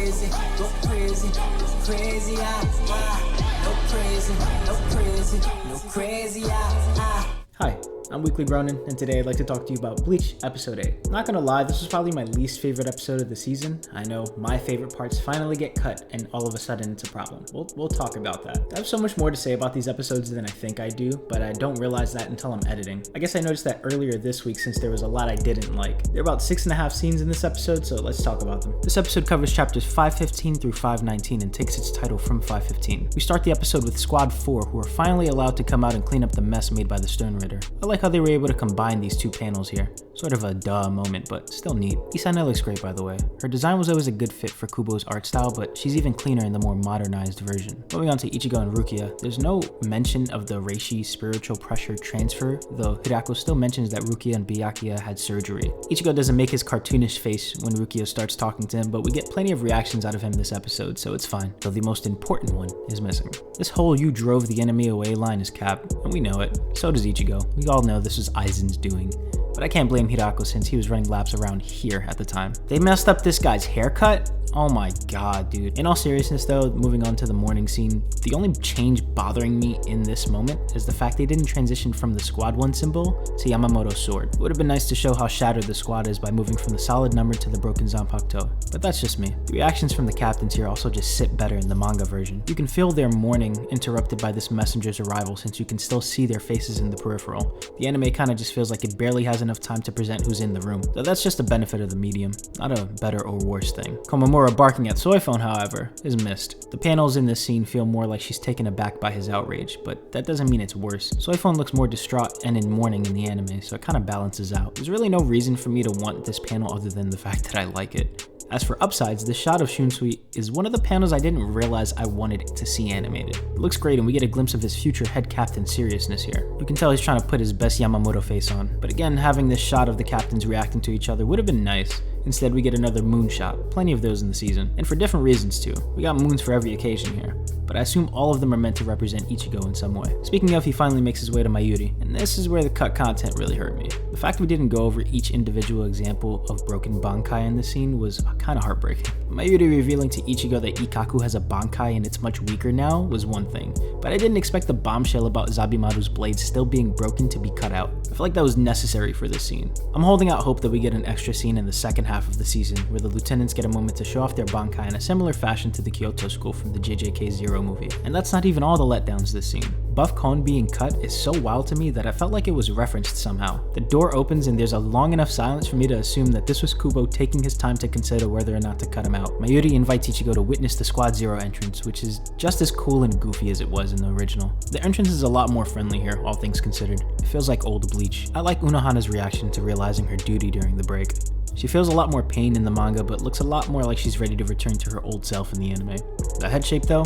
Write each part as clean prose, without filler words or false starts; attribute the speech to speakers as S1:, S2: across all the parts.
S1: crazy, go crazy, crazy, no crazy, no crazy,
S2: Hi, I'm Weekly Ronin, and today I'd like to talk to you about Bleach Episode 8. Not gonna lie, this was probably my least favorite episode of the season. I know, my favorite parts finally get cut, and all of a sudden it's a problem. We'll talk about that. I have so much more to say about these episodes than I think I do, but I don't realize that until I'm editing. I guess I noticed that earlier this week since there was a lot I didn't like. There are about 6.5 scenes in this episode, so let's talk about them. This episode covers chapters 515 through 519 and takes its title from 515. We start the episode with Squad 4, who are finally allowed to come out and clean up the mess made by the Stern Ritter. I like how they were able to combine these two panels here. Sort of a duh moment, but still neat. Isane looks great, by the way. Her design was always a good fit for Kubo's art style, but she's even cleaner in the more modernized version. Moving on to Ichigo and Rukia, there's no mention of the Reishi spiritual pressure transfer, though Hirako still mentions that Rukia and Byakuya had surgery. Ichigo doesn't make his cartoonish face when Rukia starts talking to him, but we get plenty of reactions out of him this episode, so it's fine. Though the most important one is missing. This whole "you drove the enemy away" line is capped, and we know it. So does Ichigo. We all know this was Aizen's doing. But I can't blame Hirako since he was running laps around here at the time. They messed up this guy's haircut? Oh my god, dude. In all seriousness though, moving on to the morning scene, the only change bothering me in this moment is the fact they didn't transition from the Squad 1 symbol to Yamamoto's sword. It would have been nice to show how shattered the squad is by moving from the solid number to the broken Zanpakuto, but that's just me. The reactions from the captains here also just sit better in the manga version. You can feel their mourning interrupted by this messenger's arrival since you can still see their faces in the peripheral. The anime kinda just feels like it barely has enough time to present who's in the room, though that's just a benefit of the medium, not a better or worse thing. Komamura barking at Soifone, however, is missed. The panels in this scene feel more like she's taken aback by his outrage, but that doesn't mean it's worse. Soifone looks more distraught and in mourning in the anime, so it kinda balances out. There's really no reason for me to want this panel other than the fact that I like it. As for upsides, this shot of Shunsui is one of the panels I didn't realize I wanted to see animated. It looks great and we get a glimpse of his future head captain's seriousness here. You can tell he's trying to put his best Yamamoto face on, but again, having this shot of the captains reacting to each other would have been nice. Instead, we get another moon shot, plenty of those in the season, and for different reasons too. We got moons for every occasion here, but I assume all of them are meant to represent Ichigo in some way. Speaking of, he finally makes his way to Mayuri, and this is where the cut content really hurt me. The fact we didn't go over each individual example of broken Bankai in this scene was kinda heartbreaking. Mayuri revealing to Ichigo that Ikkaku has a Bankai and it's much weaker now was one thing, but I didn't expect the bombshell about Zabimaru's blade still being broken to be cut out. I feel like that was necessary for this scene. I'm holding out hope that we get an extra scene in the second half of the season where the lieutenants get a moment to show off their Bankai in a similar fashion to the Kyoto school from the JJK Zero movie. And that's not even all the letdowns this scene. Buff Kon being cut is so wild to me that I felt like it was referenced somehow. The door opens and there's a long enough silence for me to assume that this was Kubo taking his time to consider whether or not to cut him out. Mayuri invites Ichigo to witness the Squad Zero entrance, which is just as cool and goofy as it was in the original. The entrance is a lot more friendly here, all things considered. It feels like old Bleach. I like Unohana's reaction to realizing her duty during the break. She feels a lot more pain in the manga, but looks a lot more like she's ready to return to her old self in the anime. The head shape though?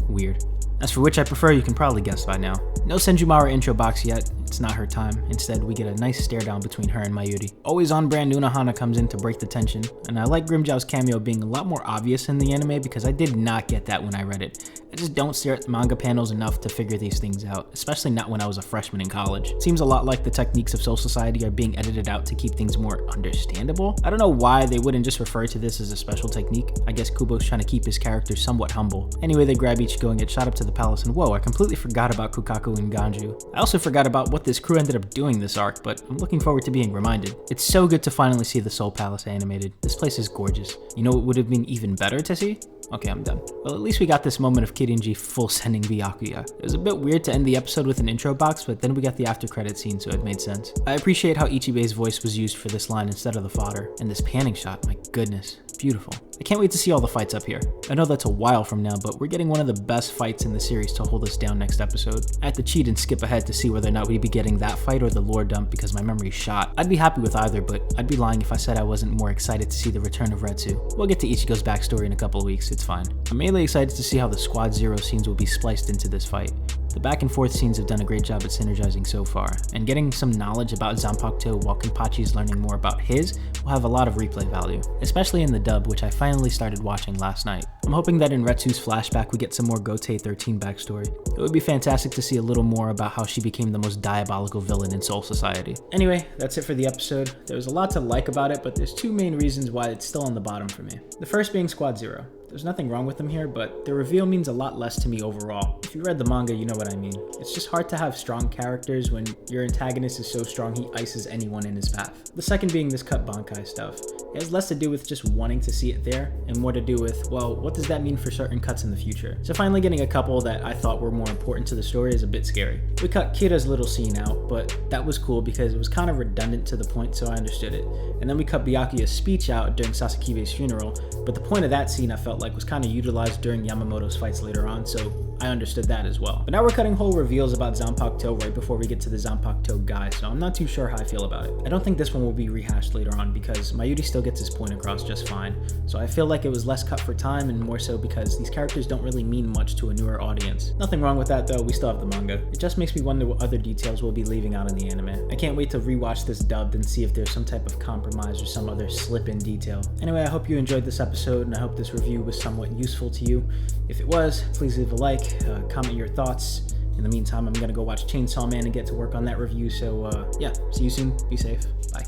S2: Weird. As for which I prefer, you can probably guess by now. No Senjumaru intro box yet, it's not her time. Instead, we get a nice stare down between her and Mayuri. Always on brand Unohana comes in to break the tension, and I like Grimmjow's cameo being a lot more obvious in the anime because I did not get that when I read it. I just don't stare at manga panels enough to figure these things out, especially not when I was a freshman in college. It seems a lot like the techniques of Soul Society are being edited out to keep things more understandable. I don't know why they wouldn't just refer to this as a special technique. I guess Kubo's trying to keep his character somewhat humble. Anyway, they grab Ichigo and get shot up to the palace, and whoa, I completely forgot about Kukaku and Ganju. I also forgot about what this crew ended up doing this arc, but I'm looking forward to being reminded. It's so good to finally see the Soul Palace animated. This place is gorgeous. You know what would have been even better to see? Okay, I'm done. Well, at least we got this moment of Kirinji full sending Byakuya. It was a bit weird to end the episode with an intro box, but then we got the after credit scene, so it made sense. I appreciate how Ichibe's voice was used for this line instead of the fodder. And this panning shot, my goodness, beautiful. I can't wait to see all the fights up here. I know that's a while from now, but we're getting one of the best fights in the series to hold us down next episode. I had to cheat and skip ahead to see whether or not we'd be getting that fight or the lore dump because my memory's shot. I'd be happy with either, but I'd be lying if I said I wasn't more excited to see the return of Retsu. We'll get to Ichigo's backstory in a couple of weeks, it's fine. I'm mainly excited to see how the Squad Zero scenes will be spliced into this fight. The back and forth scenes have done a great job at synergizing so far, and getting some knowledge about Zanpakuto while Kenpachi's learning more about his will have a lot of replay value, especially in the dub, which I finally started watching last night. I'm hoping that in Retsu's flashback we get some more Gote 13 backstory. It would be fantastic to see a little more about how she became the most diabolical villain in Soul Society. Anyway, that's it for the episode. There was a lot to like about it, but there's two main reasons why it's still on the bottom for me. The first being Squad Zero. There's nothing wrong with them here, but the reveal means a lot less to me overall. If you read the manga, you know what I mean. It's just hard to have strong characters when your antagonist is so strong he ices anyone in his path. The second being this cut Bankai stuff. It has less to do with just wanting to see it there, and more to do with, well, what does that mean for certain cuts in the future? So finally getting a couple that I thought were more important to the story is a bit scary. We cut Kira's little scene out, but that was cool because it was kind of redundant to the point, so I understood it. And then we cut Byakuya's speech out during Sasakibe's funeral, but the point of that scene I felt like was kind of utilized during Yamamoto's fights later on, so I understood that as well. But now we're cutting whole reveals about Zanpakuto right before we get to the Zanpakuto guy, so I'm not too sure how I feel about it. I don't think this one will be rehashed later on because Mayuri still gets his point across just fine, so I feel like it was less cut for time and more so because these characters don't really mean much to a newer audience. Nothing wrong with that though, we still have the manga. It just makes me wonder what other details we'll be leaving out in the anime. I can't wait to rewatch this dubbed and see if there's some type of compromise or some other slip-in detail. Anyway, I hope you enjoyed this episode and I hope this review was somewhat useful to you. If it was, please leave a like, comment your thoughts. In the meantime, I'm gonna go watch Chainsaw Man and get to work on that review, so yeah, see you soon, be safe, bye.